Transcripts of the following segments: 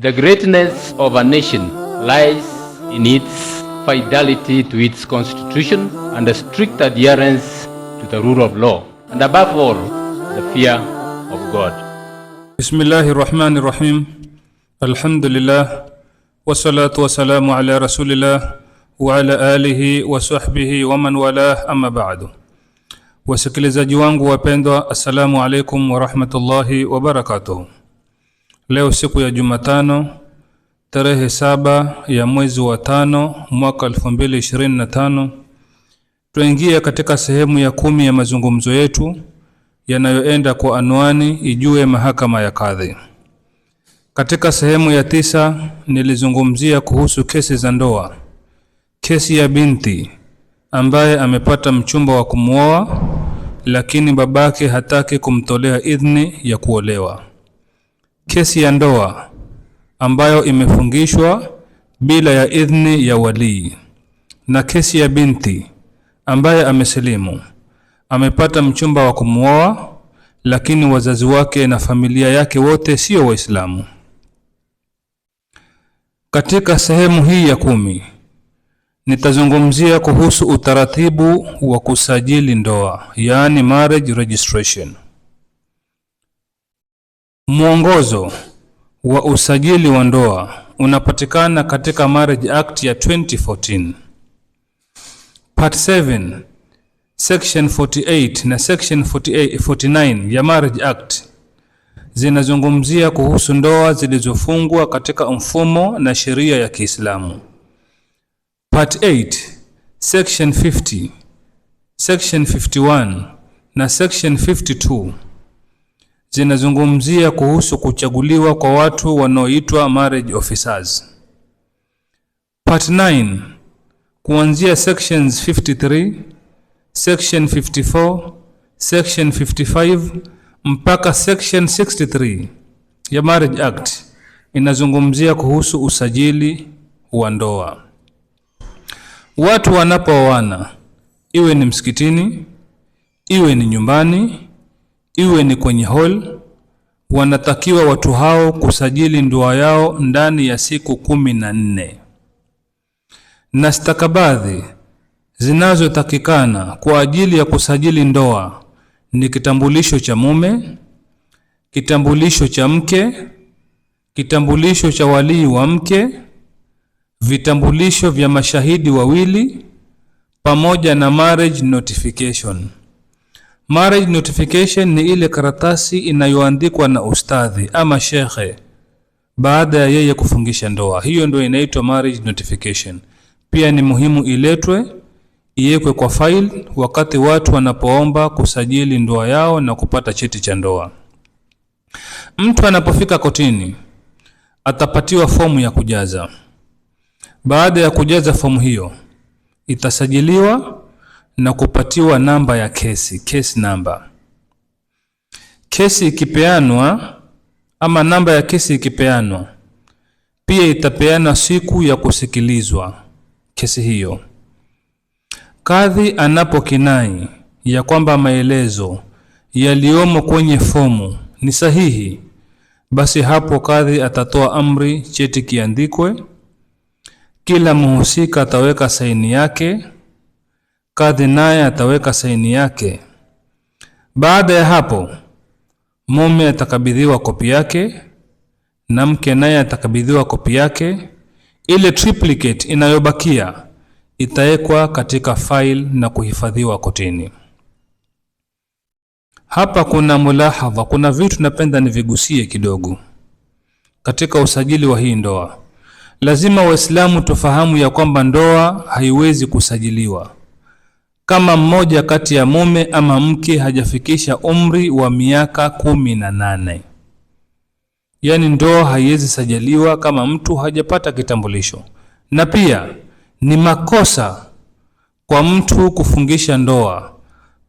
The greatness of a nation lies in its fidelity to its constitution and a strict adherence to the rule of law, and above all, the fear of God. Bismillahirrahmanirrahim. Alhamdulillah. Wassalatu wassalamu ala rasulillah wa ala alihi wa sahbihi wa man walah, amma ba'du. Wasikilizaji wangu wapendwa, assalamu alaikum wa rahmatullahi wa barakatuh. Leo siku ya Jumatano, tarehe 7 ya mwezi wa 5 mwaka 2025, tuingia katika sehemu ya 10 ya mazungumzo yetu yanayoenda kwa anwani Ijue Mahakama ya Kadhi. Katika sehemu ya 9 nilizungumzia kuhusu kesi za ndoa. Kesi ya binti ambaye amepata mchumba wa kumuoa lakini babake hataki kumtolea idhni ya kuolewa. Kesi ya ndoa ambayo imefungishwa bila ya idhni ya walii, na kesi ya binti ambaye amesilimu, amepata mchumba wa kumuoa lakini wazazi wake na familia yake wote sio Waislamu. Katika sehemu hii ya 10 nitazungumzia kuhusu utaratibu wa kusajili ndoa, yaani marriage registration. Mwongozo wa usajili wa ndoa unapatikana katika Marriage Act ya 2014. Part 7, Section 48 na Section 49 ya Marriage Act zinazungumzia kuhusu ndoa zilizofungwa katika mfumo na sheria ya Kiislamu. Part 8, Section 50, Section 51 na Section 52 zinazungumzia kuhusu kuchaguliwa kwa watu wanaoitwa marriage officers. Part 9, kuanzia Sections 53, Section 54, Section 55 mpaka Section 63 ya Marriage Act inazungumzia kuhusu usajili wa ndoa. Watu wanapooana, iwe ni msikitini, iwe ni nyumbani, iwe ni kwenye hall, wanatakiwa watu hao kusajili ndoa yao ndani ya siku 14. Na stakabadhi zinazotakikana kwa ajili ya kusajili ndoa ni kitambulisho cha mume, kitambulisho cha mke, kitambulisho cha walii wa mke, vitambulisho vya mashahidi wawili, pamoja na marriage notification. Marriage notification ni ile karatasi inayoandikwa na ustadhi ama shekhe baada ya yeye kufungisha ndoa. Hiyo ndio inaitwa marriage notification. Pia ni muhimu iletwe, iwekwe kwa file wakati watu wanapoomba kusajili ndoa yao na kupata cheti cha ndoa. Mtu anapofika kotini atapatiwa fomu ya kujaza. Baada ya kujaza fomu hiyo, itasajiliwa na kupatiwa namba ya kesi, case number. Kesi ikipeanwa ama namba ya kesi ikipeanwa, pia itapeana siku ya kusikilizwa kesi hiyo. Kadhi anapokinai ya kwamba maelezo yaliyomo kwenye fomu ni sahihi, basi hapo kadhi atatoa amri cheti kiandikwe. Kila mhusika ataweka saini yake, kadhi naye ataweka saini yake. Baada ya hapo, mume atakabidhiwa kopi yake na mke naye atakabidhiwa kopi yake. Ile triplicate inayobakia itawekwa katika file na kuhifadhiwa kotini. Hapa kuna mulahadha, kuna vitu napenda nivigusie kidogo katika usajili wa hii ndoa. Lazima Waislamu tufahamu ya kwamba ndoa haiwezi kusajiliwa kama mmoja kati ya mume ama mke hajafikisha umri wa miaka 18. Yaani ndoa haiwezi sajiliwa kama mtu hajapata kitambulisho. Na pia ni makosa kwa mtu kufungisha ndoa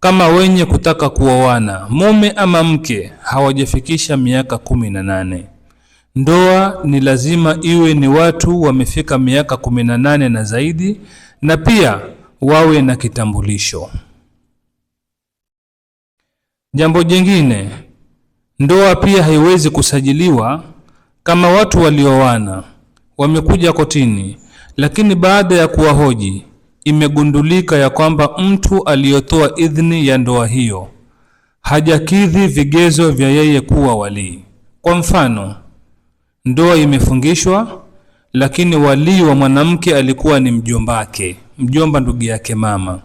kama wenye kutaka kuoana mume ama mke hawajafikisha miaka 18. Ndoa ni lazima iwe ni watu wamefika miaka 18 na zaidi, na pia wawe na kitambulisho. Jambo jingine, ndoa pia haiwezi kusajiliwa kama watu walioana wamekuja kotini, lakini baada ya kuwahoji imegundulika ya kwamba mtu aliyotoa idhini ya ndoa hiyo hajakidhi vigezo vya yeye kuwa walii. Kwa mfano, ndoa imefungishwa, lakini walii wa mwanamke alikuwa ni mjombake, mjomba ndugu yake mama.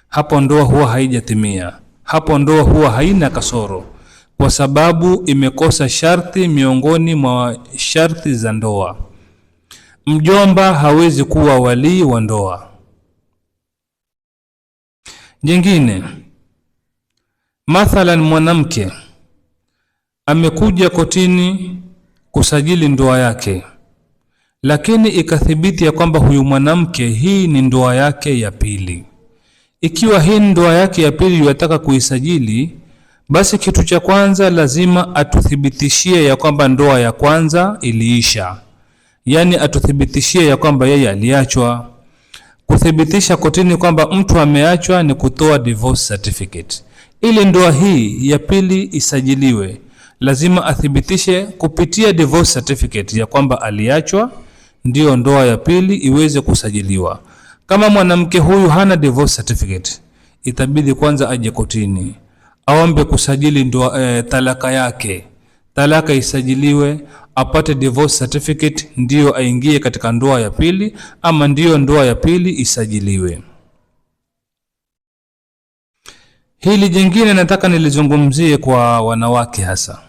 Hapo ndoa huwa haijatimia, hapo ndoa huwa haina kasoro, kwa sababu imekosa sharti miongoni mwa sharti za ndoa. Mjomba hawezi kuwa walii wa ndoa. Jingine, mathalan mwanamke amekuja kotini kusajili ndoa yake, lakini ikathibiti ya kwamba huyu mwanamke hii ni ndoa yake ya pili. Ikiwa hii ni ndoa yake ya pili yataka kuisajili, basi kitu cha kwanza lazima atuthibitishie ya kwamba ndoa ya kwanza iliisha, yani atuthibitishie ya kwamba yeye aliachwa. Kuthibitisha kotini kwamba mtu ameachwa ni kutoa divorce certificate. Ili ndoa hii ya pili isajiliwe, lazima athibitishe kupitia divorce certificate ya kwamba aliachwa, ndio ndoa ya pili iweze kusajiliwa. Kama mwanamke huyu hana divorce certificate, itabidi kwanza aje kotini aombe kusajili ndoa, talaka yake, talaka isajiliwe, apate divorce certificate, ndio aingie katika ndoa ya pili, ama ndio ndoa ya pili isajiliwe. Hili jingine nataka nilizungumzie kwa wanawake hasa.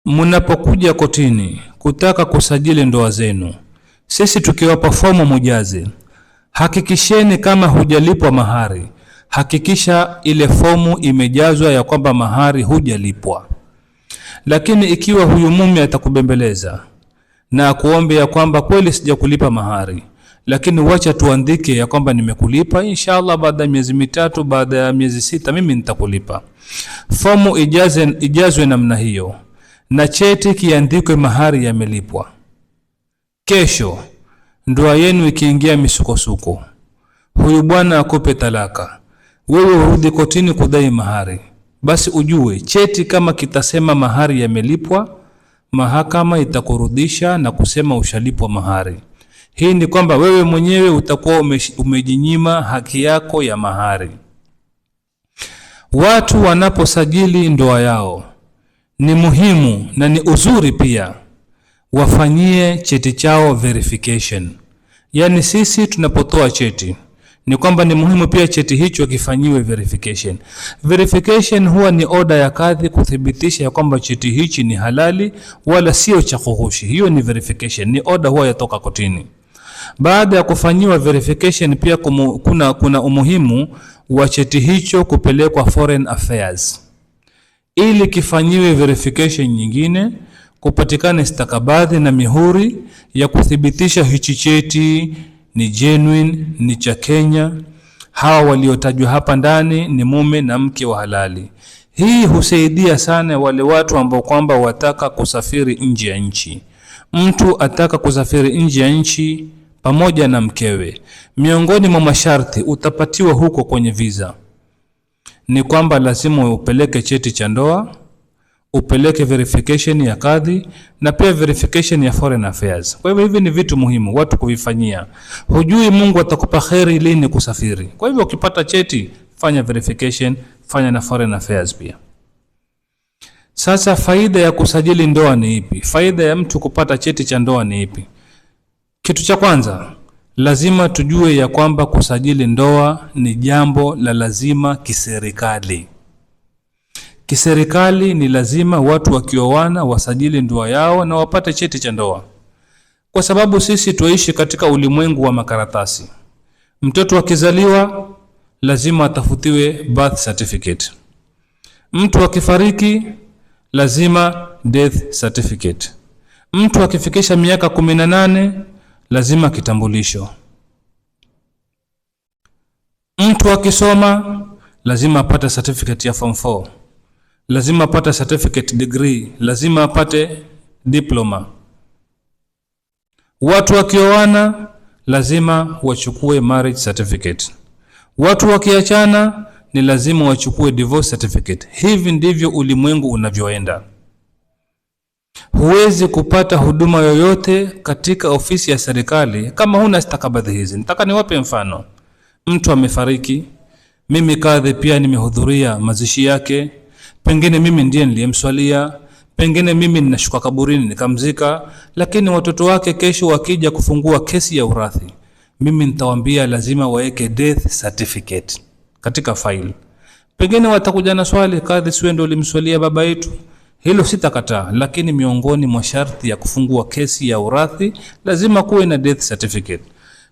Mnapokuja kotini kutaka kusajili ndoa zenu, sisi tukiwapa fomu mujaze, hakikisheni kama hujalipwa mahari, hakikisha ile fomu imejazwa ya kwamba mahari hujalipwa. Lakini ikiwa huyu mume atakubembeleza na akuombe ya kwamba kweli sijakulipa mahari, lakini wacha tuandike ya kwamba nimekulipa, inshallah baada ya miezi mitatu, baada ya miezi sita mimi nitakulipa. Fomu ijazwe namna hiyo, na cheti kiandikwe mahari yamelipwa. Kesho ndoa yenu ikiingia misukosuko, huyu bwana akupe talaka, wewe urudi kotini kudai mahari, basi ujue cheti kama kitasema mahari yamelipwa, mahakama itakurudisha na kusema ushalipwa mahari. Hii ni kwamba wewe mwenyewe utakuwa umejinyima haki yako ya mahari. Watu wanaposajili ndoa yao, ni muhimu na ni uzuri pia wafanyie cheti chao verification. Yani sisi tunapotoa cheti, ni kwamba ni muhimu pia cheti hicho kifanyiwe verification. Verification huwa ni oda ya kadhi kuthibitisha ya kwamba cheti hichi ni halali wala sio cha kuhushi. Hiyo ni verification, ni oda huwa yatoka kotini. Baada ya kufanyiwa verification pia kuna umuhimu wa cheti hicho kupelekwa Foreign Affairs ili kifanyiwe verification nyingine, kupatikane stakabadhi na mihuri ya kuthibitisha hichi cheti ni genuine, ni cha Kenya, hawa waliotajwa hapa ndani ni mume na mke wa halali. Hii husaidia sana wale watu ambao kwamba wataka kusafiri nje ya nchi. Mtu ataka kusafiri nje ya nchi pamoja na mkewe, miongoni mwa masharti utapatiwa huko kwenye visa ni kwamba lazima upeleke cheti cha ndoa, upeleke verification ya kadhi na pia verification ya Foreign Affairs. Kwa hivyo hivi ni vitu muhimu watu kuvifanyia. Hujui Mungu atakupa kheri lini kusafiri. Kwa hivyo ukipata cheti, fanya verification, fanya na Foreign Affairs pia. Sasa faida ya kusajili ndoa ni ipi? Faida ya mtu kupata cheti cha ndoa ni ipi? Kitu cha kwanza, lazima tujue ya kwamba kusajili ndoa ni jambo la lazima kiserikali. Kiserikali ni lazima watu wakioana wasajili ndoa yao na wapate cheti cha ndoa. Kwa sababu sisi tuishi katika ulimwengu wa makaratasi. Mtoto akizaliwa lazima atafutiwe birth certificate. Mtu akifariki lazima death certificate. Mtu akifikisha miaka 18 lazima kitambulisho. Mtu akisoma lazima apate certificate ya form 4. Lazima apate certificate degree, lazima apate diploma. Watu wakioana lazima wachukue marriage certificate. Watu wakiachana ni lazima wachukue divorce certificate. Hivi ndivyo ulimwengu unavyoenda. Huwezi kupata huduma yoyote katika ofisi ya serikali kama huna stakabadhi hizi. Nataka niwape mfano. Mtu amefariki, mimi kadhi pia nimehudhuria mazishi yake, pengine mimi ndiye niliyemswalia, pengine mimi ninashuka kaburini nikamzika, lakini watoto wake kesho wakija kufungua kesi ya urathi, mimi nitawaambia lazima waeke death certificate katika file. Pengine watakuja na swali, kadhi siwe ndio ulimswalia baba yetu? Hilo sitakataa, lakini miongoni mwa sharti ya kufungua kesi ya urathi lazima kuwe na death certificate.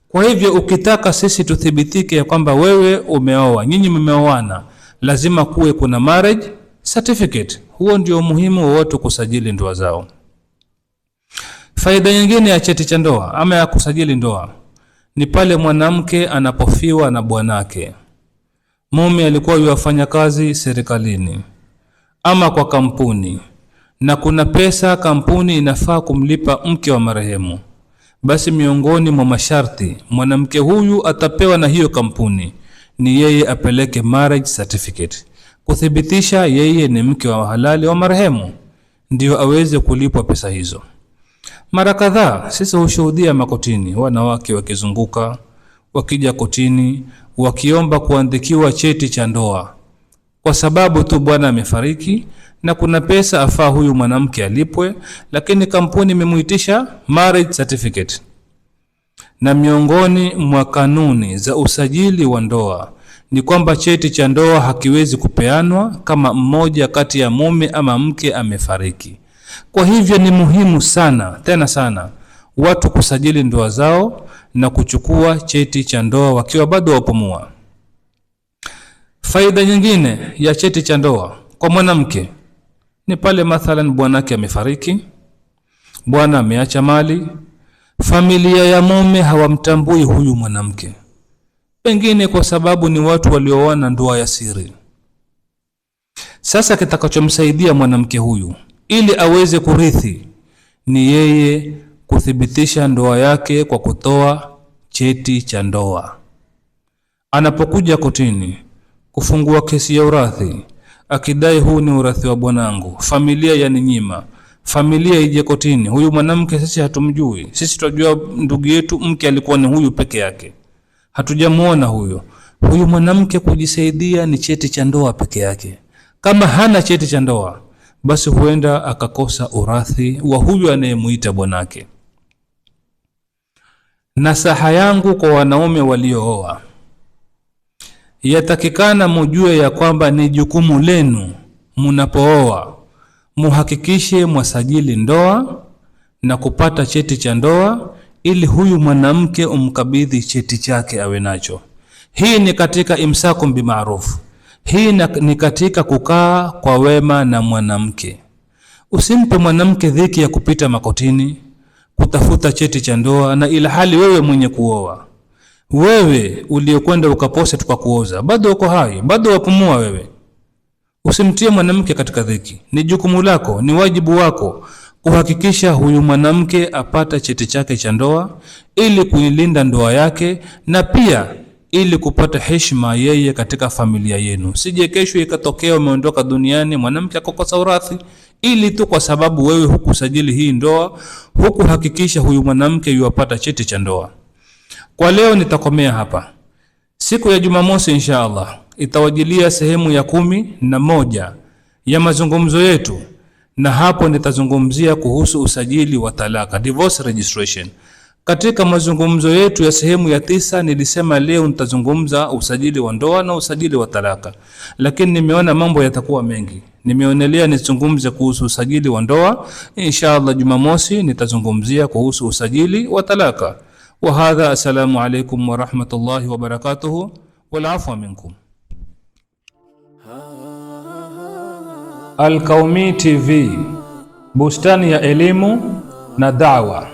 Kwa hivyo ukitaka sisi tuthibitike ya kwamba wewe umeoa, nyinyi mmeoana, lazima kuwe kuna marriage certificate. Huo ndio muhimu wa watu kusajili ndoa zao. Faida nyingine ya cheti cha ndoa ama ya kusajili ndoa ni pale mwanamke anapofiwa na bwanake. Mume alikuwa yafanya kazi serikalini ama kwa kampuni, na kuna pesa kampuni inafaa kumlipa mke wa marehemu. Basi miongoni mwa masharti mwanamke huyu atapewa na hiyo kampuni ni yeye apeleke marriage certificate kuthibitisha yeye ni mke wa halali wa marehemu, ndio aweze kulipwa pesa hizo. Mara kadhaa sisi hushuhudia makotini wanawake wakizunguka, wakija kotini wakiomba kuandikiwa cheti cha ndoa kwa sababu tu bwana amefariki na kuna pesa afaa huyu mwanamke alipwe, lakini kampuni imemuitisha marriage certificate. Na miongoni mwa kanuni za usajili wa ndoa ni kwamba cheti cha ndoa hakiwezi kupeanwa kama mmoja kati ya mume ama mke amefariki. Kwa hivyo ni muhimu sana, tena sana, watu kusajili ndoa zao na kuchukua cheti cha ndoa wakiwa bado wapumua. Faida nyingine ya cheti cha ndoa kwa mwanamke ni pale mathalan bwanake amefariki, bwana ameacha mali, familia ya mume hawamtambui huyu mwanamke, pengine kwa sababu ni watu walioana ndoa ya siri. Sasa kitakachomsaidia mwanamke huyu ili aweze kurithi ni yeye kuthibitisha ndoa yake kwa kutoa cheti cha ndoa. Anapokuja kotini kufungua kesi ya urathi akidai huu ni urathi wa bwanangu, familia yaninyima, familia ije kotini, huyu mwanamke sisi hatumjui, sisi tunajua ndugu yetu mke alikuwa ni huyu peke yake, hatujamuona huyo mwanamke. Kujisaidia ni cheti cha ndoa peke yake. Kama hana cheti cha ndoa, basi huenda akakosa urathi wa huyu anayemuita bwanake. Nasaha yangu kwa wanaume waliooa, yatakikana mujue ya kwamba ni jukumu lenu mnapooa muhakikishe mwasajili ndoa na kupata cheti cha ndoa ili huyu mwanamke umkabidhi cheti chake awe nacho. Hii ni katika imsakum bimaruf. Hii ni katika kukaa kwa wema na mwanamke. Usimpe mwanamke dhiki ya kupita makotini kutafuta cheti cha ndoa na ila hali wewe mwenye kuoa. Wewe uliokwenda ukapose tukakuoza, bado uko hai, bado wapumua wewe. Usimtie mwanamke katika dhiki. Ni jukumu lako, ni wajibu wako kuhakikisha huyu mwanamke apata cheti chake cha ndoa ili kuilinda ndoa yake na pia ili kupata heshima yeye katika familia yenu. Sije kesho ikatokea umeondoka duniani mwanamke akokosa urathi ili tu kwa sababu wewe hukusajili hii ndoa, hukuhakikisha huyu mwanamke yuapata cheti cha ndoa. Kwa leo nitakomea hapa. Siku ya Jumamosi insha Allah itawajilia sehemu ya 11 ya mazungumzo yetu, na hapo nitazungumzia kuhusu usajili wa talaka, divorce registration. Katika mazungumzo yetu ya sehemu ya 9 nilisema leo nitazungumza usajili wa ndoa na usajili wa talaka, lakini nimeona mambo yatakuwa mengi, nimeonelea nizungumze kuhusu usajili wa ndoa. Insha Allah Jumamosi nitazungumzia kuhusu usajili wa talaka. وهذا السلام عليكم ورحمة الله وبركاته والعفو منكم. Al-Qaumi TV, bustani ya elimu na da'wa.